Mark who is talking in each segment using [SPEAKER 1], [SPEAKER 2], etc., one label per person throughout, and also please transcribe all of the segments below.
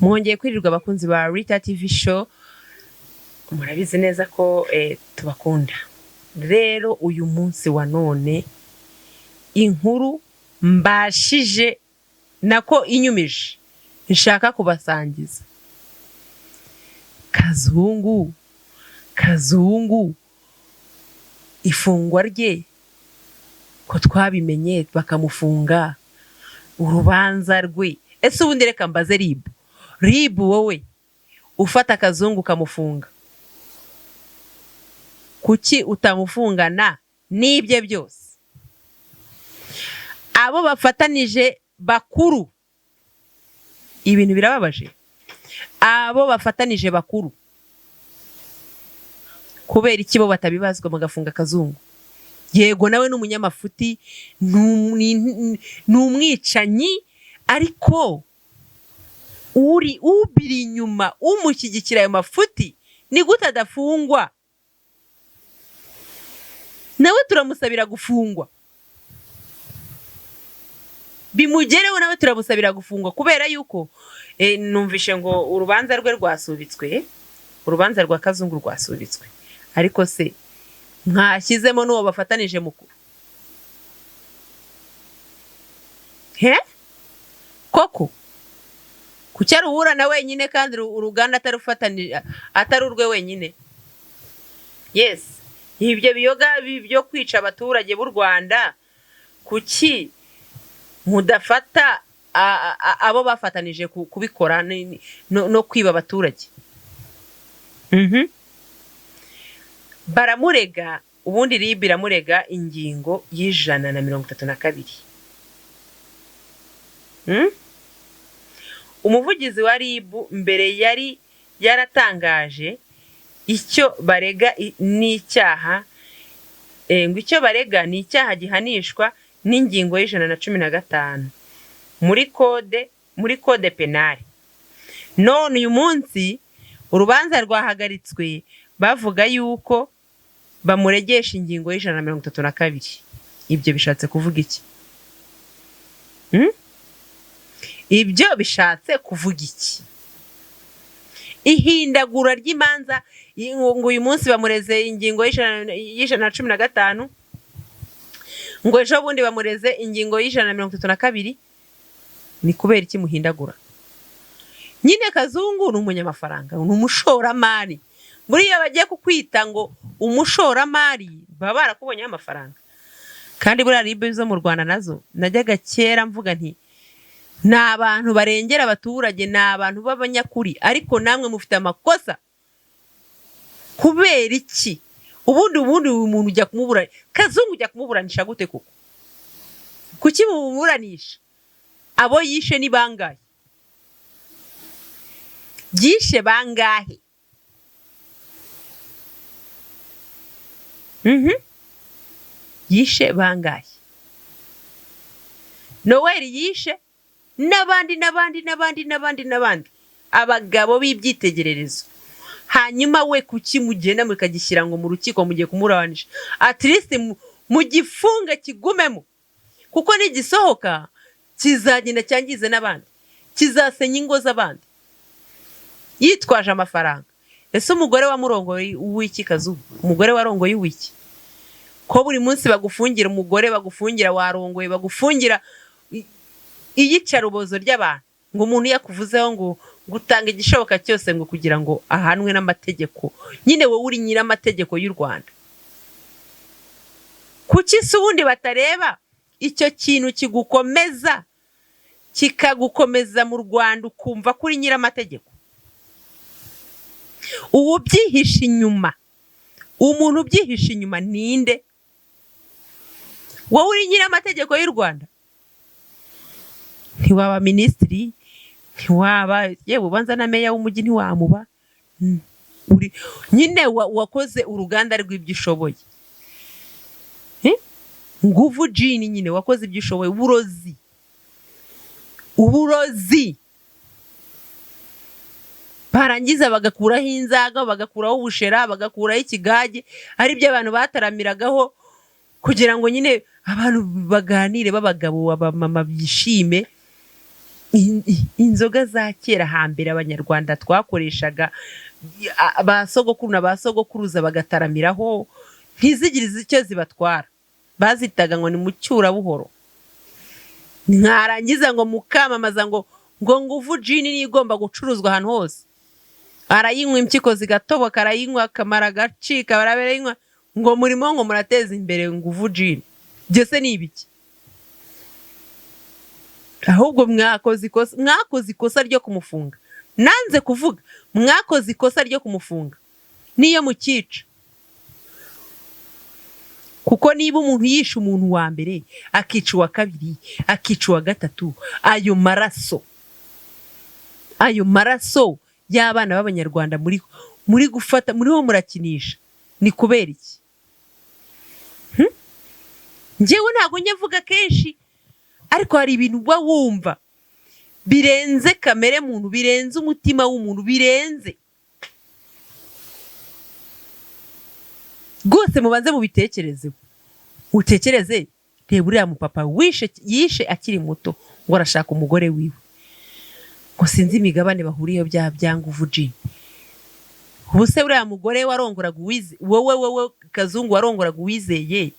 [SPEAKER 1] Mwongeye kwirirwa abakunzi ba Rita TV show, murabizi neza ko tubakunda. Rero uyu munsi wa none inkuru mbashije nako inyumije nshaka kubasangiza. Kazungu ifungwa rye ko twabimenye bakamufunga, urubanza rwe. Ese ubundi reka mbaze RIB wowe ufata Kazungu kamufunga, kuki utamufungana n'ibye byose? Abo bafatanije bakuru, ibintu birababaje. Abo bafatanije bakuru, kubera iki bo batabibazwa mugafunga Kazungu? Yego nawe n'umunyamafuti, n'umwicanyi, ariko ubiri inyuma umushyigikira ayo mafuti ni gute adafungwa? Nawe turamusabira gufungwa, bimugereho nawe turamusabira gufungwa, kubera yuko numvishe ngo urubanza rwe rwasubitswe, urubanza rwa Kazungu rwasubitswe. Ariko se mwashyizemo n'uwo bafatanije mukuru? Koko kuki aruburana wenyine kandi uruganda atarufatanije, atari urwe wenyine? Yes, ibyo biyoga byo kwica abaturage b'u Rwanda, kuki mudafata abo bafatanije kubikora no kwiba abaturage? Baramurega, ubundi RIB iramurega ingingo y'132. Umuvugizi wa RIB mbere yari yaratangaje icyo barega n'icyaha, ngo icyo barega ni icyaha gihanishwa n'ingingo y'115 muri code penale. None uyu munsi urubanza rwahagaritswe bavuga yuko bamuregesha ingingo y'132. Ibyo bishatse kuvuga iki? Ibyo bishatse kuvuga iki? Ihindagura ry'imanza, ngo uyu munsi bamureze ingingo y'115, ngo ejo bundi bamureze ingingo y'132. Ni kubera iki muhindagura? Nyine Kazungu ni umunyamafaranga, ni umushoramari. Buriya bagiye kukwita ngo umushoramari baba barakubonyeho amafaranga. Kandi buriya RIB zo mu Rwanda nazo najyaga kera mvuga nti ni abantu barengera abaturage, ni abantu b'abanyakuri, ariko namwe mufite amakosa. Kubera iki? Ubundi uyu muntu ujya kumuburanisha, Kazungu ujya kumuburanisha gute koko? Kuki muburanisha? Abo yishe ni bangahe? Yishe bangahe? Yishe bangahe? Noel yishe n'abandi, abagabo b'ibyitegererezo. Hanyuma we kuki mugenda mukagishyira ngo mu rukiko mugiye kumuranisha? At least mu gifunga kigumemo, kuko nigisohoka kizagenda cyangize n'abandi, kizasenya ingo z'abandi yitwaje amafaranga. Ese umugore wa murongoye uwiki Kazungu? Umugore warongoye uwiki? Ko buri munsi bagufungira umugore, bagufungira warongoye, bagufungira iyicarubozo ry'abantu, ngo umuntu yakuvuzeho ngo gutanga igishoboka cyose ngo kugira ngo ahanwe n'amategeko. Nyine wowe uri nyir'amategeko y'u Rwanda. Kuki se ubundi batareba icyo kintu kigukomeza, kikagukomeza mu Rwanda ukumva kuri nyir'amategeko? Ubu byihishe inyuma, umuntu ubyihishe inyuma ninde? Wowe uri nyir'amategeko y'u Rwanda? Ntiwaba minisitiri, ntiwaba yewe ubanza na meya w'umujyi ntiwamuba. Nyine wakoze uruganda rw'ibyo ushoboye. Nguvu Jean nyine wakoze ibyo ushoboye. Uburozi. Barangiza bagakuraho inzaga, bagakuraho ubushera, bagakuraho ikigage, ari byo abantu bataramiragaho kugira ngo nyine abantu baganire b'abagabo abamama bishime. Inzoga za kera hambere abanyarwanda twakoreshaga ba sogokuru na ba sogokuruza bagataramiraho ntizigirize icyo zibatwara, bazitaga ngo ni mu cyurabuhoro. Nkarangiza ngo mukamamaza ngo nguvu jini ni igomba gucuruzwa ahantu hose, arayinywa impyiko zigatoboka, arayinywa akamara gacika, baraberenywa ngo murimo ngo murateza imbere nguvu jini. Byose ni ibiki? Ahubwo mwakoze ikosa ryo kumufunga. Nanze kuvuga mwakoze ikosa ryo kumufunga niyo mukica, kuko niba umuntu yishe umuntu wa mbere akica uwa kabiri akica uwa gatatu, ayo maraso y'abana b'abanyarwanda muri gufata, muriho murakinisha, ni kubera iki? Njyewe ntabwo nyavuga kenshi, ariko hari ibintu uba wumva birenze kamere muntu, birenze umutima w'umuntu, birenze rwose. Mubanze mubitekerezeho, utekereze. Reba uriya mupapa yishe akiri muto ngo arashaka umugore wiwe, ngo sinzi imigabane bahuriyeho bya nguvu jini. Ubuse uriya mugore warongoraga wowe Kazungu warongoraga Uwizeye,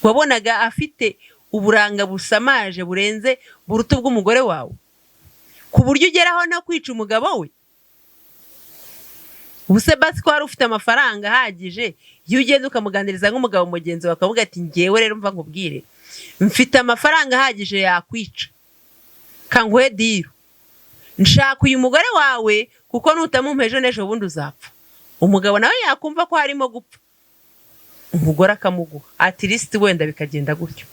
[SPEAKER 1] wabonaga afite uburanga busamaje burenze buruta bw'umugore wawe, ku buryo ugeraho no kwica umugabo we? Ubuse basi ko wari ufite amafaranga ahagije, iyo ugenda ukamuganiriza nk'umugabo mugenzi wawe akavuga ati ngewe rero mva nkubwire mfite amafaranga ahagije yakwica, kanguhe diro, nshaka uyu mugore wawe kuko nutamumpa ejo n'ejo bundi uzapfa. Umugabo nawe yakumva ko harimo gupfa, umugore akamuguha, at least wenda bikagenda gutyo.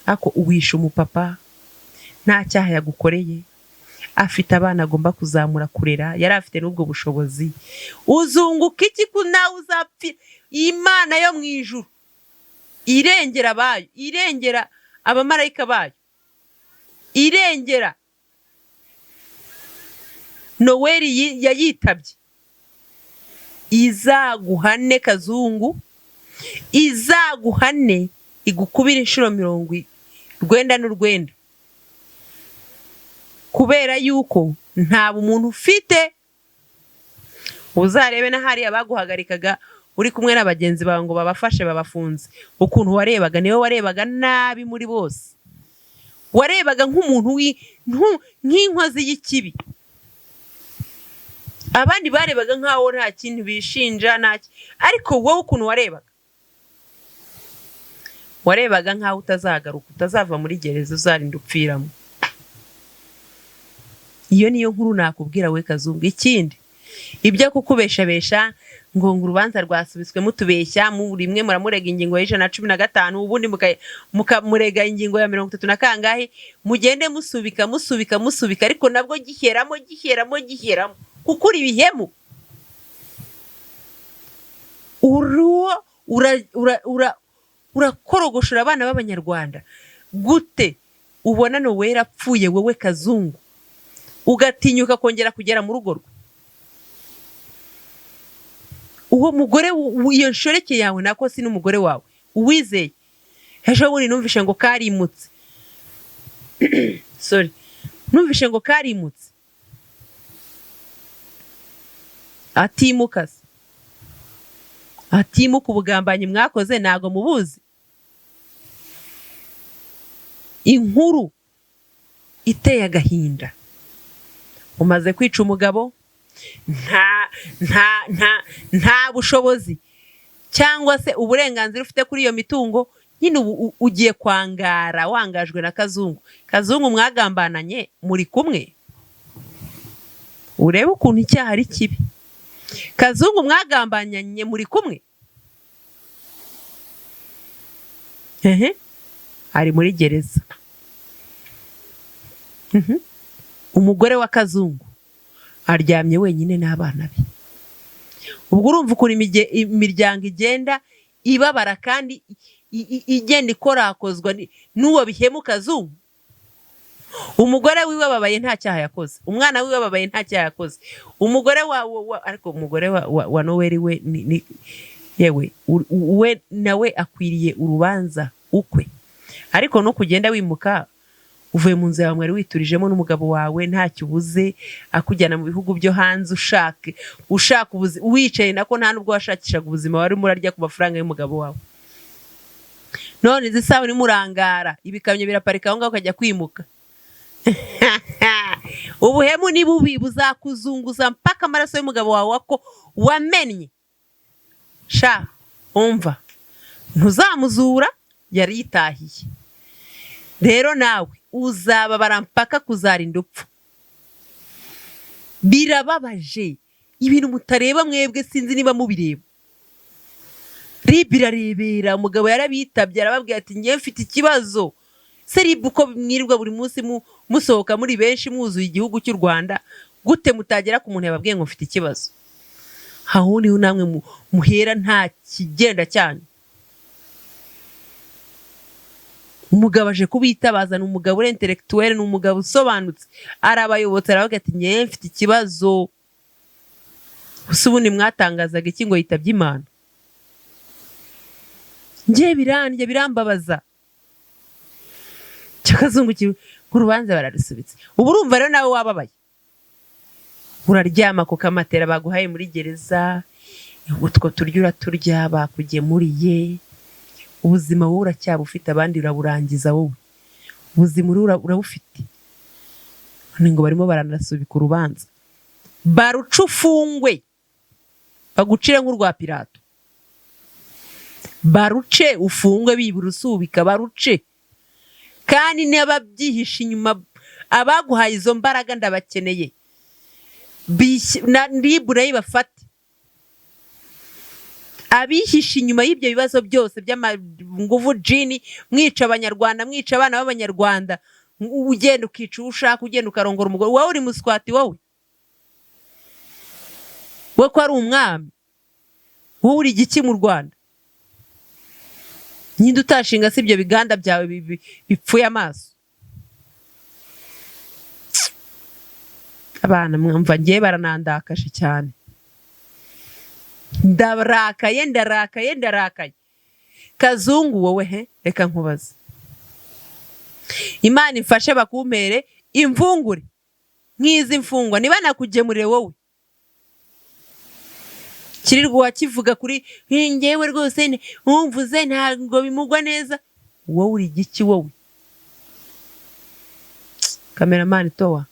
[SPEAKER 1] Ako uwisha umupapa nta cyaha yagukoreye, afite abana agomba kuzamura kurera, yari afite n'ubwo bushobozi. Uzunguka iki ko nawe uzapfira? Imana yo mu ijuru irengera abayo, irengera abamarayika bayo, irengera Noweli yayitabye. Izaguhane Kazungu, izaguhane igukubira inshuro 90 kubera yuko nta bumuntu ufite. Uzarebe na hari abaguhagarikaga uri kumwe n'abagenzi bawe ngo babafashe babafunze, ukuntu warebaga, niwe warebaga nabi muri bose, warebaga nk'umuntu nk'inkozi y'ikibi. Abandi barebaga nkaho nta kintu bishinja ariko wowe ukuntu warebaga nkaho utazagaruka, utazava muri gereza, uzarinda upfiramo. Iyo niyo nkuru nakubwira we Kazungu. Ikindi ibyo kukubeshabesha ngo urubanza rwasubitswe mutubeshya, muri rimwe muramurega ingingo ya 115, ubundi mukamurega ingingo ya 30 na kangahe, mugende musubika, ariko nabwo giheramo kuko uri bihemu. Urakorogoshora abana b'abanyarwanda gute? Ubona no wera apfuye wowe Kazungu ugatinyuka kongera kugera mu rugo rwe. Uwo mugore iyo nshoreke yawe nako si n'umugore wawe Uwizeye. Ejo bundi numvishe ngo karimutse sorry, numvishe ngo karimutse atimuka ubugambanyi mwakoze ntago mubuzi. Inkuru iteye agahinda, umaze kwica umugabo, nta bushobozi cyangwa se uburenganzira ufite kuri iyo mitungo, nyine ugiye kwangara, wangajwe na Kazungu mwagambananye muri kumwe. Urebe ukuntu icyaha ari kibi. Kazungu mwagambanyanye muri kumwe, ari muri gereza. Umugore wa Kazungu aryamye wenyine n'abana be. Ubwo urumva ukuntu imiryango igenda ibabara kandi igenda ikorakozwa n'uwo bihemu Kazungu. Umugore wiwe babaye nta cyaha yakoze, umwana wiwe babaye nta cyaha yakoze, umugore ariko umugore wa Noweli we yewe we nawe akwiriye urubanza ukwe. Ariko no kugenda wimuka uvuye mu nzu yawe mwari witurijemo n'umugabo wawe ntacyo ubuze, akujyana mu bihugu byo hanze ushaka ubuzima, wicaye nako nta nubwo washakishaga ubuzima, wari murarya ku mafaranga y'umugabo wawe. None izi saha urimo urangara, ibikamyo biraparika aho ngaho ukajya kwimuka. Ubuhemu ni bubi, buzakuzunguza mpaka amaraso y'umugabo wawe wako wamennye. Sha umva, ntuzamuzura, yari yitahiye. Rero nawe uzababara mpaka kuzarinda upfa. Birababaje ibintu mutareba mwebwe, sinzi niba mubireba. RIB irarebera, umugabo yarabitabye arababwira ati ngiye mfite ikibazo. Se RIB uko mwirirwa buri munsi musohoka muri benshi mwuzuye igihugu cy'u Rwanda, gute mutagera ku muntu yababwiye ngo mfite ikibazo? Aho niho namwe muhera nta kigenda cyane. Umugabo aje kubitabaza, ni umugabo uri intellectuel, ni umugabo usobanutse, arabayobotse aravuga ati ngiye mfite ikibazo. Gusa ubundi mwatangazaga iki ngo yitabye Imana? Ngiye birandya birambabaza. Cyakazungu urubanza bararusubitse. Ubu urumva rero nawe wababaye. Uraryama ku kamatera baguhaye muri gereza, utwo turya uraturya bakugemuriye. Ubuzima wowe uracyabufite, abandi uraburangiza wowe. Ubuzima urabufite. None ngo barimo baranasubika urubanza. Baruca ufungwe, bagucire nk'urwa Pilato. Baruce ufungwe bibura usubika, baruce. Kandi n'ababyihisha inyuma, abaguhaye izo mbaraga ndabakeneye. RIB urayibafate. Abihisha inyuma y'ibyo bibazo byose by'amanguvu jini, mwica abanyarwanda, mwica abana b'abanyarwanda, ugenda ukica ushaka, ugenda ukarongora umugore. Wowe uri muswati wowe? Wowe ko ari umwami? Wowe uri igiki mu Rwanda? Nyinde utashinga si ibyo biganda byawe bipfuye amaso. Abana mwumva ngiye baranandakashe cyane. Ndarakaye. Kazungu wowe he, reka nkubaze. Imana imfashe bakumpere imvungure nk'izi mfungwa, niba nakugemurire wowe. Kirirwa wakivuga kuri ngewe rwose umvuze ntabwo bimugwa neza. Wowe uri igiki wowe? Cameraman towa.